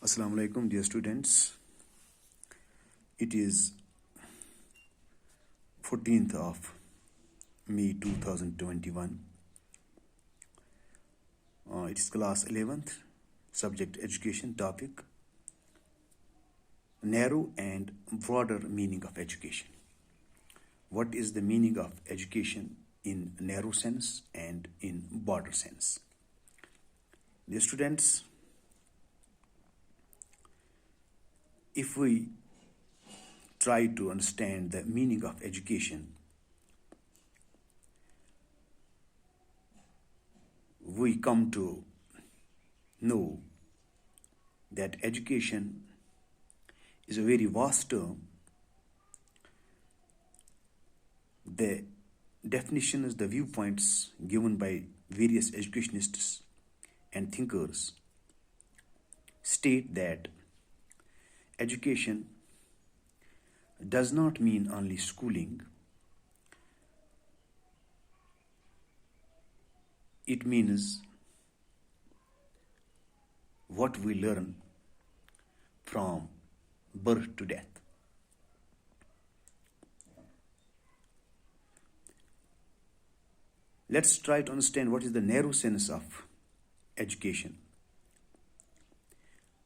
Assalamu alaikum, dear students. It is 14th of May 2021. It is class 11th, subject education, topic narrow and broader meaning of education. What is the meaning of education in narrow sense and in broader sense? Dear students, if we try to understand the meaning of education, we come to know that education is a very vast term. The definitions, the viewpoints given by various educationists and thinkers state that education does not mean only schooling. It means what we learn from birth to death. Let's try to understand what is the narrow sense of education.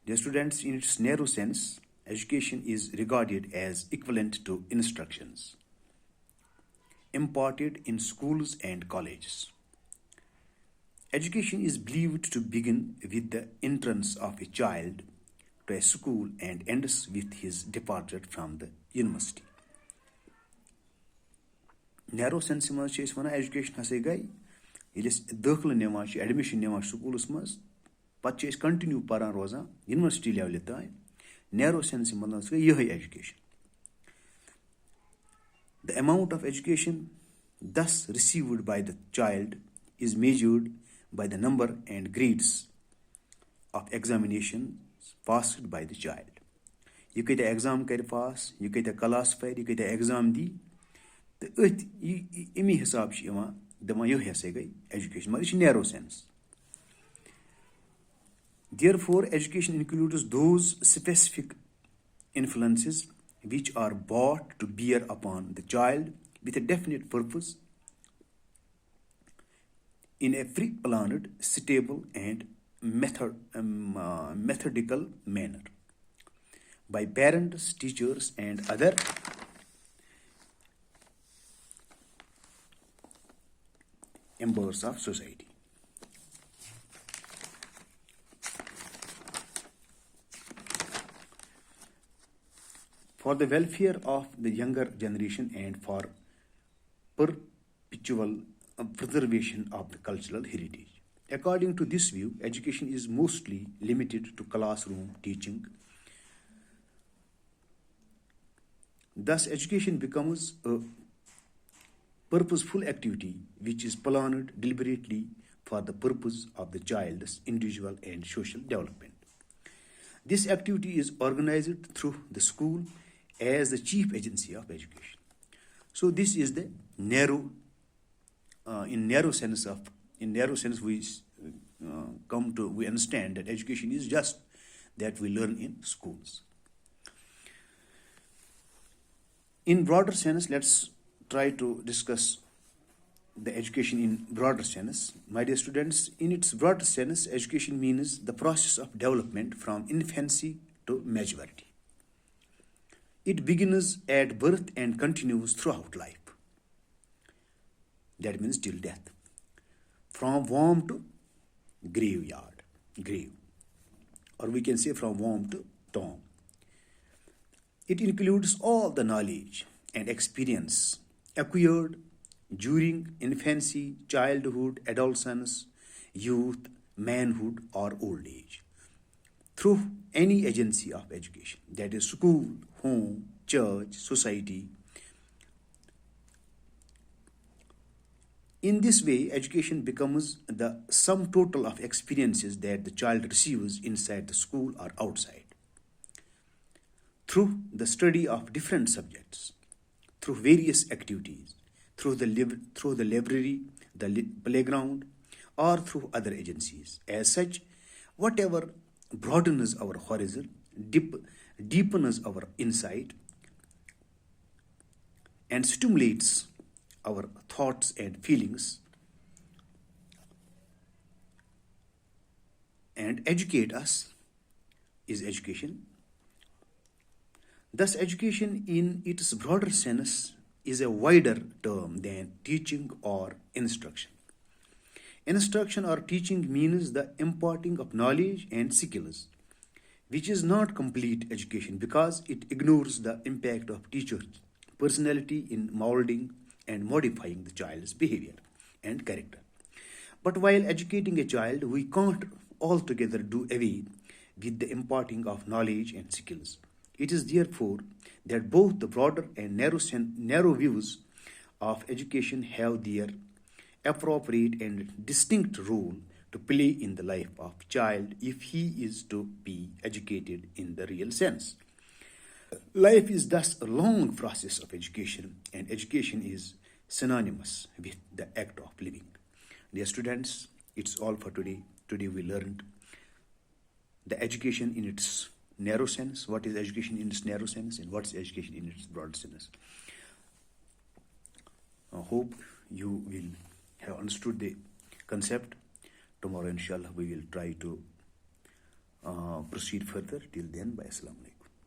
Dear students, in its narrow sense, education is regarded as equivalent to instructions imparted in schools and colleges. Education is believed to begin with the entrance of a child to a school and ends with his departure from the university. Narrow sense manz chhe wana education hase gai yele dakhil niwan chhe admission niwan schools manz pat chhe continue paran rozan university level tay. Narrow sense manz gai yehi education. The amount of education thus received by the child is measured by the number and grades of examinations passed by the child. You get the exam kar pass, you get the class fair, you get the exam di. The imi hisab chi iwan dama yo hase gai education. But it's narrow sense. Therefore, education includes those specific influences which are brought to bear upon the child with a definite purpose in a pre-planned, stable, and methodical manner by parents, teachers, and other members of society. For the welfare of the younger generation and for perpetual preservation of the cultural heritage. According to this view, education is mostly limited to classroom teaching. Thus, education becomes a purposeful activity which is planned deliberately for the purpose of the child's individual and social development. This activity is organized through the school as the chief agency of education. So this is the narrow in narrow sense we we understand that education is just that we learn in schools. In broader sense, let's try to discuss the education in broader sense. My dear students, in its broader sense, education means the process of development from infancy to maturity. It begins at birth and continues throughout life. That means till death. From womb to grave. Or we can say from womb to tomb. It includes all the knowledge and experience acquired during infancy, childhood, adolescence, youth, manhood, or old age through any agency of education, that is school, home, church, society. In this way, education becomes the sum total of experiences that the child receives inside the school or outside. Through the study of different subjects, through various activities, through the library, the playground, or through other agencies. As such, whatever broadens our horizon, deepens our insight, and stimulates our thoughts and feelings, and educate us is education. Thus, education in its broader sense is a wider term than teaching or instruction. Instruction or teaching means the imparting of knowledge and skills, which is not complete education because it ignores the impact of teacher's personality in molding and modifying the child's behavior and character. But while educating a child, we can't altogether do away with the imparting of knowledge and skills. It is therefore that both the broader and narrow views of education have their appropriate and distinct role to play in the life of child if he is to be educated in the real sense. Life is thus a long process of education, and education is synonymous with the act of living. Dear students, it's all for today. Today we learned the education in its narrow sense, what is education in its narrow sense, and what's education in its broad sense. I hope you will have understood the concept. Tomorrow, inshallah, we will try to proceed further. Till then, bye. Assalamu alaikum.